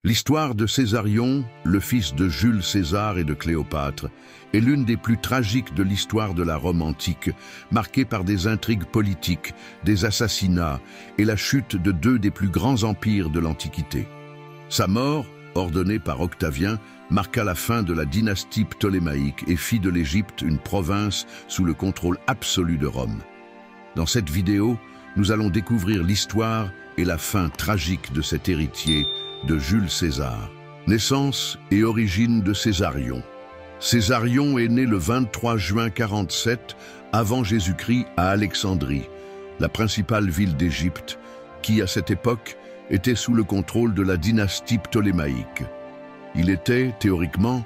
L'histoire de Césarion, le fils de Jules César et de Cléopâtre, est l'une des plus tragiques de l'histoire de la Rome antique, marquée par des intrigues politiques, des assassinats et la chute de deux des plus grands empires de l'Antiquité. Sa mort, ordonnée par Octavien, marqua la fin de la dynastie ptolémaïque et fit de l'Égypte une province sous le contrôle absolu de Rome. Dans cette vidéo, nous allons découvrir l'histoire et la fin tragique de cet héritier de Jules César. Naissance et origine de Césarion. Césarion est né le 23 juin 47 avant Jésus-Christ à Alexandrie, la principale ville d'Égypte, qui à cette époque était sous le contrôle de la dynastie ptolémaïque. Il était, théoriquement,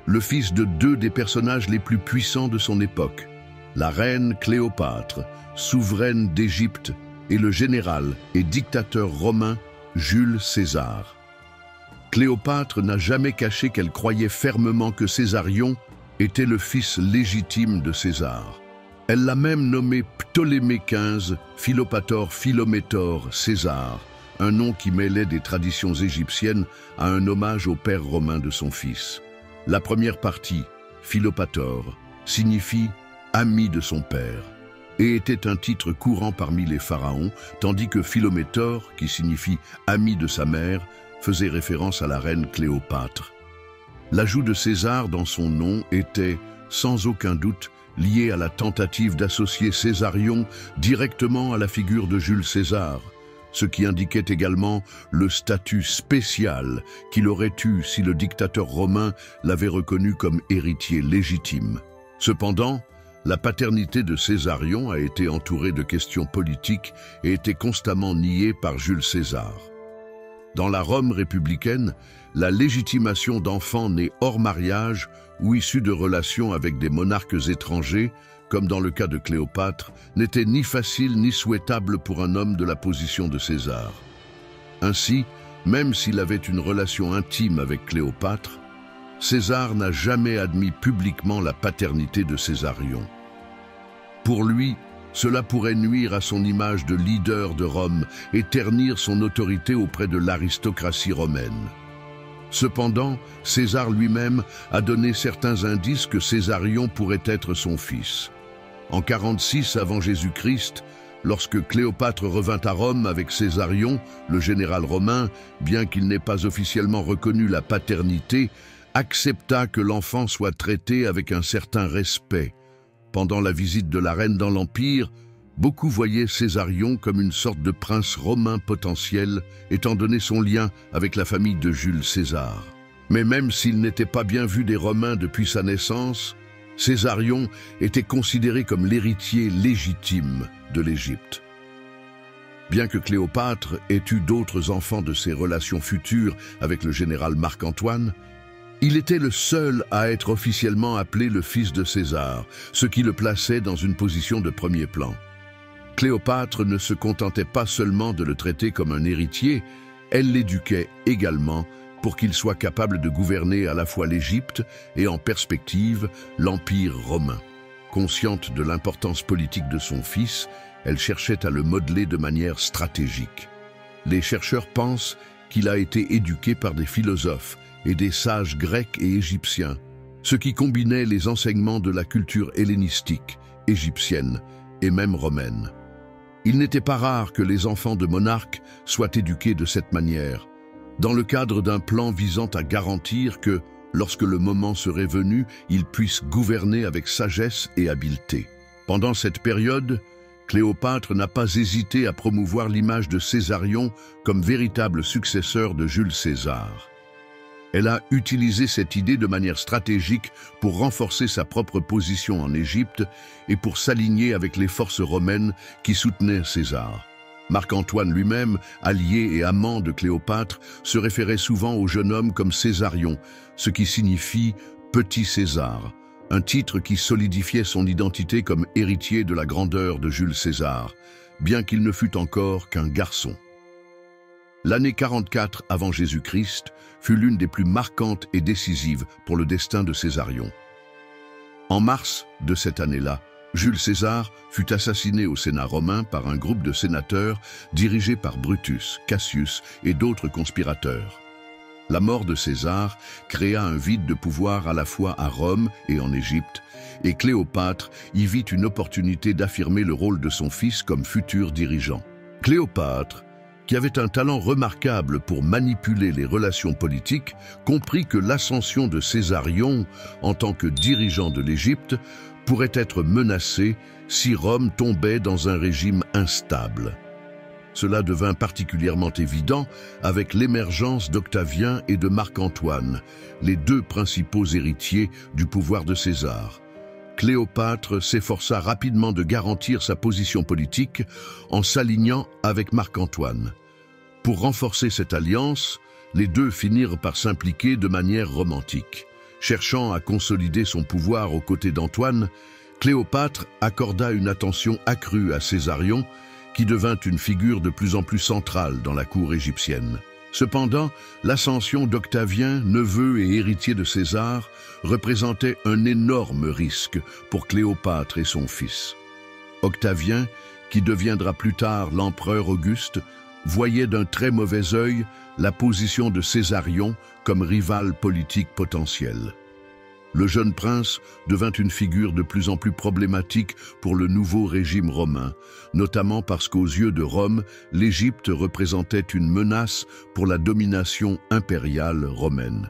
le fils de deux des personnages les plus puissants de son époque, la reine Cléopâtre, souveraine d'Égypte, et le général et dictateur romain Jules César. Cléopâtre n'a jamais caché qu'elle croyait fermement que Césarion était le fils légitime de César. Elle l'a même nommé Ptolémée XV, Philopator Philométor César, un nom qui mêlait des traditions égyptiennes à un hommage au père romain de son fils. La première partie, Philopator, signifie « ami de son père » et était un titre courant parmi les pharaons, tandis que Philométor, qui signifie « ami de sa mère », faisait référence à la reine Cléopâtre. L'ajout de César dans son nom était, sans aucun doute, lié à la tentative d'associer Césarion directement à la figure de Jules César, ce qui indiquait également le statut spécial qu'il aurait eu si le dictateur romain l'avait reconnu comme héritier légitime. Cependant, la paternité de Césarion a été entourée de questions politiques et était constamment niée par Jules César. Dans la Rome républicaine, la légitimation d'enfants nés hors mariage ou issus de relations avec des monarques étrangers, comme dans le cas de Cléopâtre, n'était ni facile ni souhaitable pour un homme de la position de César. Ainsi, même s'il avait une relation intime avec Cléopâtre, César n'a jamais admis publiquement la paternité de Césarion. Pour lui, cela pourrait nuire à son image de leader de Rome et ternir son autorité auprès de l'aristocratie romaine. Cependant, César lui-même a donné certains indices que Césarion pourrait être son fils. En 46 avant Jésus-Christ, lorsque Cléopâtre revint à Rome avec Césarion, le général romain, bien qu'il n'ait pas officiellement reconnu la paternité, accepta que l'enfant soit traité avec un certain respect. Pendant la visite de la reine dans l'Empire, beaucoup voyaient Césarion comme une sorte de prince romain potentiel, étant donné son lien avec la famille de Jules César. Mais même s'il n'était pas bien vu des Romains depuis sa naissance, Césarion était considéré comme l'héritier légitime de l'Égypte. Bien que Cléopâtre ait eu d'autres enfants de ses relations futures avec le général Marc-Antoine, il était le seul à être officiellement appelé le fils de César, ce qui le plaçait dans une position de premier plan. Cléopâtre ne se contentait pas seulement de le traiter comme un héritier, elle l'éduquait également pour qu'il soit capable de gouverner à la fois l'Égypte et en perspective l'Empire romain. Consciente de l'importance politique de son fils, elle cherchait à le modeler de manière stratégique. Les chercheurs pensent qu'il a été éduqué par des philosophes et des sages grecs et égyptiens, ce qui combinait les enseignements de la culture hellénistique, égyptienne et même romaine. Il n'était pas rare que les enfants de monarques soient éduqués de cette manière, dans le cadre d'un plan visant à garantir que, lorsque le moment serait venu, ils puissent gouverner avec sagesse et habileté. Pendant cette période, Cléopâtre n'a pas hésité à promouvoir l'image de Césarion comme véritable successeur de Jules César. Elle a utilisé cette idée de manière stratégique pour renforcer sa propre position en Égypte et pour s'aligner avec les forces romaines qui soutenaient César. Marc-Antoine lui-même, allié et amant de Cléopâtre, se référait souvent au jeune homme comme Césarion, ce qui signifie « petit César », un titre qui solidifiait son identité comme héritier de la grandeur de Jules César, bien qu'il ne fût encore qu'un garçon. L'année 44 avant Jésus-Christ fut l'une des plus marquantes et décisives pour le destin de Césarion. En mars de cette année-là, Jules César fut assassiné au Sénat romain par un groupe de sénateurs dirigé par Brutus, Cassius et d'autres conspirateurs. La mort de César créa un vide de pouvoir à la fois à Rome et en Égypte, et Cléopâtre y vit une opportunité d'affirmer le rôle de son fils comme futur dirigeant. Cléopâtre, qui avait un talent remarquable pour manipuler les relations politiques, comprit que l'ascension de Césarion en tant que dirigeant de l'Égypte pourrait être menacée si Rome tombait dans un régime instable. Cela devint particulièrement évident avec l'émergence d'Octavien et de Marc-Antoine, les deux principaux héritiers du pouvoir de César. Cléopâtre s'efforça rapidement de garantir sa position politique en s'alignant avec Marc-Antoine. Pour renforcer cette alliance, les deux finirent par s'impliquer de manière romantique. Cherchant à consolider son pouvoir aux côtés d'Antoine, Cléopâtre accorda une attention accrue à Césarion, qui devint une figure de plus en plus centrale dans la cour égyptienne. Cependant, l'ascension d'Octavien, neveu et héritier de César, représentait un énorme risque pour Cléopâtre et son fils. Octavien, qui deviendra plus tard l'empereur Auguste, voyait d'un très mauvais œil la position de Césarion comme rival politique potentiel. Le jeune prince devint une figure de plus en plus problématique pour le nouveau régime romain, notamment parce qu'aux yeux de Rome, l'Égypte représentait une menace pour la domination impériale romaine.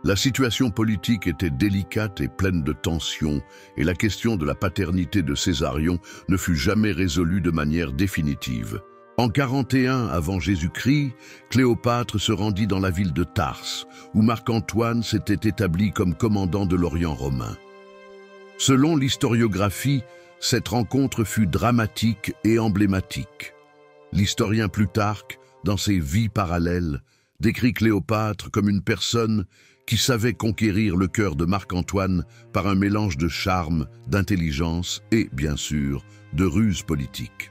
La situation politique était délicate et pleine de tensions, et la question de la paternité de Césarion ne fut jamais résolue de manière définitive. En 41 avant Jésus-Christ, Cléopâtre se rendit dans la ville de Tarse, où Marc-Antoine s'était établi comme commandant de l'Orient romain. Selon l'historiographie, cette rencontre fut dramatique et emblématique. L'historien Plutarque, dans ses Vies parallèles, décrit Cléopâtre comme une personne qui savait conquérir le cœur de Marc-Antoine par un mélange de charme, d'intelligence et, bien sûr, de ruse politique.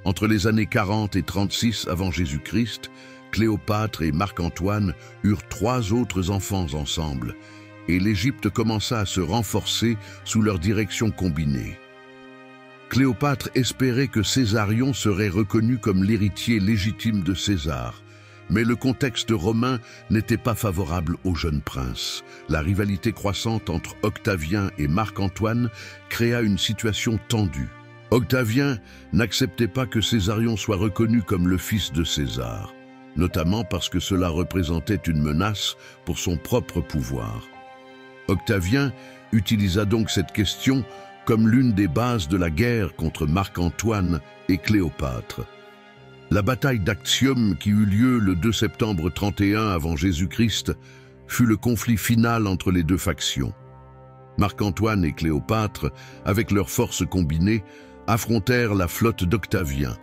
Entre les années 40 et 36 avant Jésus-Christ, Cléopâtre et Marc-Antoine eurent 3 autres enfants ensemble, et l'Égypte commença à se renforcer sous leur direction combinée. Cléopâtre espérait que Césarion serait reconnu comme l'héritier légitime de César, mais le contexte romain n'était pas favorable au jeune prince. La rivalité croissante entre Octavien et Marc-Antoine créa une situation tendue. Octavien n'acceptait pas que Césarion soit reconnu comme le fils de César, notamment parce que cela représentait une menace pour son propre pouvoir. Octavien utilisa donc cette question comme l'une des bases de la guerre contre Marc-Antoine et Cléopâtre. La bataille d'Actium, qui eut lieu le 2 septembre 31 avant Jésus-Christ, fut le conflit final entre les deux factions. Marc-Antoine et Cléopâtre, avec leurs forces combinées, affrontèrent la flotte d'Octavien.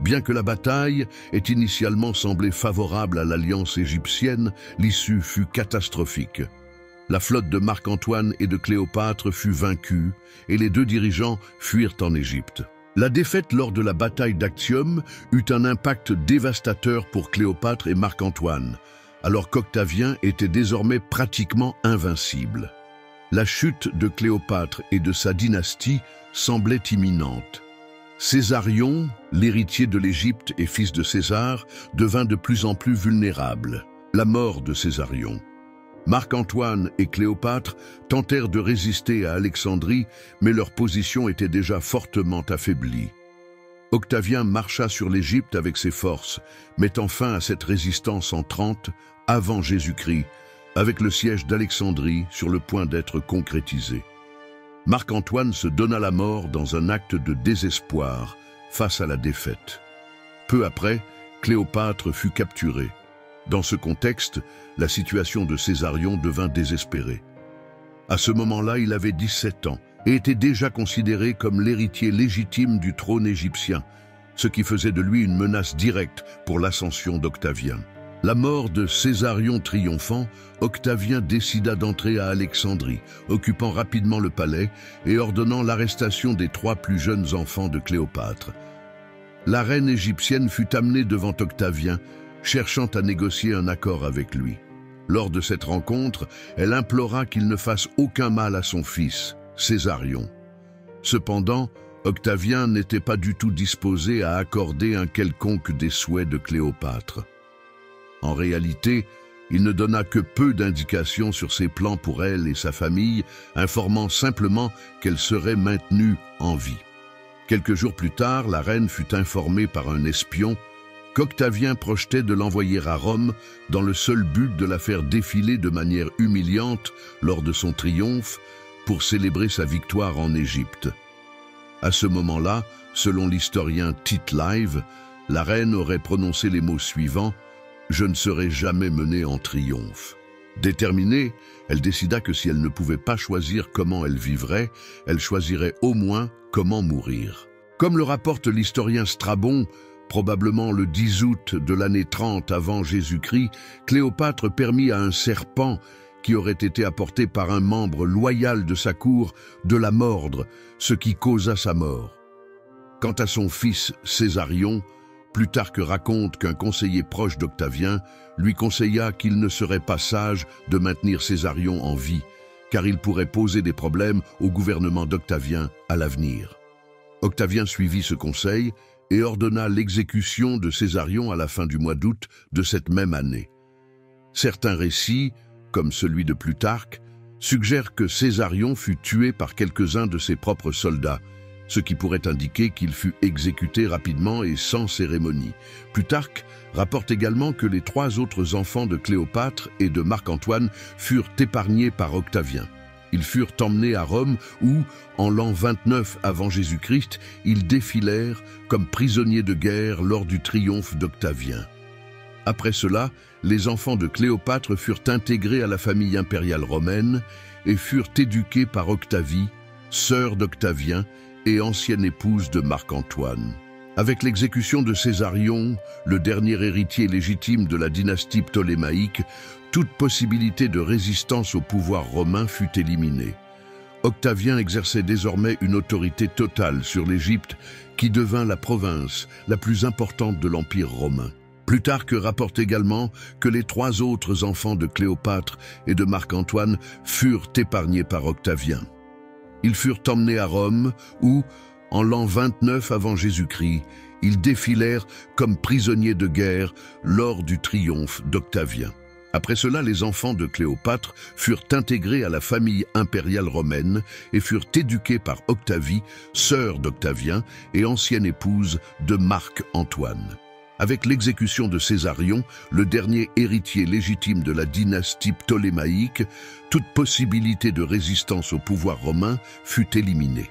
Bien que la bataille ait initialement semblé favorable à l'alliance égyptienne, l'issue fut catastrophique. La flotte de Marc-Antoine et de Cléopâtre fut vaincue et les deux dirigeants fuirent en Égypte. La défaite lors de la bataille d'Actium eut un impact dévastateur pour Cléopâtre et Marc-Antoine, alors qu'Octavien était désormais pratiquement invincible. La chute de Cléopâtre et de sa dynastie semblait imminente. Césarion, l'héritier de l'Égypte et fils de César, devint de plus en plus vulnérable. La mort de Césarion. Marc-Antoine et Cléopâtre tentèrent de résister à Alexandrie, mais leur position était déjà fortement affaiblie. Octavien marcha sur l'Égypte avec ses forces, mettant fin à cette résistance en 30 avant Jésus-Christ, avec le siège d'Alexandrie sur le point d'être concrétisé. Marc-Antoine se donna la mort dans un acte de désespoir face à la défaite. Peu après, Cléopâtre fut capturée. Dans ce contexte, la situation de Césarion devint désespérée. À ce moment-là, il avait 17 ans et était déjà considéré comme l'héritier légitime du trône égyptien, ce qui faisait de lui une menace directe pour l'ascension d'Octavien. La mort de Césarion triomphant, Octavien décida d'entrer à Alexandrie, occupant rapidement le palais et ordonnant l'arrestation des 3 plus jeunes enfants de Cléopâtre. La reine égyptienne fut amenée devant Octavien, cherchant à négocier un accord avec lui. Lors de cette rencontre, elle implora qu'il ne fasse aucun mal à son fils, Césarion. Cependant, Octavien n'était pas du tout disposé à accorder un quelconque des souhaits de Cléopâtre. En réalité, il ne donna que peu d'indications sur ses plans pour elle et sa famille, informant simplement qu'elle serait maintenue en vie. Quelques jours plus tard, la reine fut informée par un espion qu'Octavien projetait de l'envoyer à Rome dans le seul but de la faire défiler de manière humiliante lors de son triomphe pour célébrer sa victoire en Égypte. À ce moment-là, selon l'historien Tite Live, la reine aurait prononcé les mots suivants: « Je ne serai jamais menée en triomphe ». Déterminée, elle décida que si elle ne pouvait pas choisir comment elle vivrait, elle choisirait au moins comment mourir. Comme le rapporte l'historien Strabon, probablement le 10 août de l'année 30 avant Jésus-Christ, Cléopâtre permit à un serpent qui aurait été apporté par un membre loyal de sa cour de la mordre, ce qui causa sa mort. Quant à son fils Césarion, Plutarque raconte qu'un conseiller proche d'Octavien lui conseilla qu'il ne serait pas sage de maintenir Césarion en vie, car il pourrait poser des problèmes au gouvernement d'Octavien à l'avenir. Octavien suivit ce conseil et ordonna l'exécution de Césarion à la fin du mois d'août de cette même année. Certains récits, comme celui de Plutarque, suggèrent que Césarion fut tué par quelques-uns de ses propres soldats, ce qui pourrait indiquer qu'il fut exécuté rapidement et sans cérémonie. Plutarque rapporte également que les 3 autres enfants de Cléopâtre et de Marc-Antoine furent épargnés par Octavien. Ils furent emmenés à Rome où, en l'an 29 avant Jésus-Christ, ils défilèrent comme prisonniers de guerre lors du triomphe d'Octavien. Après cela, les enfants de Cléopâtre furent intégrés à la famille impériale romaine et furent éduqués par Octavie, sœur d'Octavien et ancienne épouse de Marc-Antoine. Avec l'exécution de Césarion, le dernier héritier légitime de la dynastie ptolémaïque, toute possibilité de résistance au pouvoir romain fut éliminée. Octavien exerçait désormais une autorité totale sur l'Égypte qui devint la province la plus importante de l'Empire romain. Plutarque rapporte également que les 3 autres enfants de Cléopâtre et de Marc-Antoine furent épargnés par Octavien. Ils furent emmenés à Rome où, en l'an 29 avant Jésus-Christ, ils défilèrent comme prisonniers de guerre lors du triomphe d'Octavien. Après cela, les enfants de Cléopâtre furent intégrés à la famille impériale romaine et furent éduqués par Octavie, sœur d'Octavien et ancienne épouse de Marc-Antoine. Avec l'exécution de Césarion, le dernier héritier légitime de la dynastie ptolémaïque, toute possibilité de résistance au pouvoir romain fut éliminée.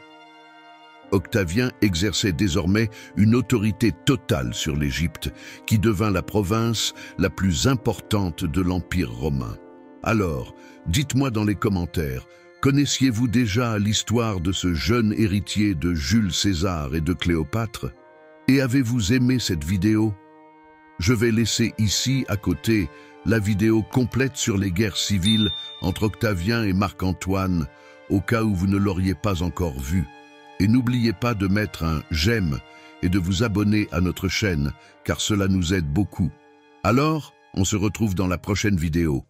Octavien exerçait désormais une autorité totale sur l'Égypte, qui devint la province la plus importante de l'Empire romain. Alors, dites-moi dans les commentaires, connaissiez-vous déjà l'histoire de ce jeune héritier de Jules César et de Cléopâtre? Et avez-vous aimé cette vidéo? Je vais laisser ici, à côté, la vidéo complète sur les guerres civiles entre Octavien et Marc-Antoine, au cas où vous ne l'auriez pas encore vue. Et n'oubliez pas de mettre un « j'aime » et de vous abonner à notre chaîne, car cela nous aide beaucoup. Alors, on se retrouve dans la prochaine vidéo.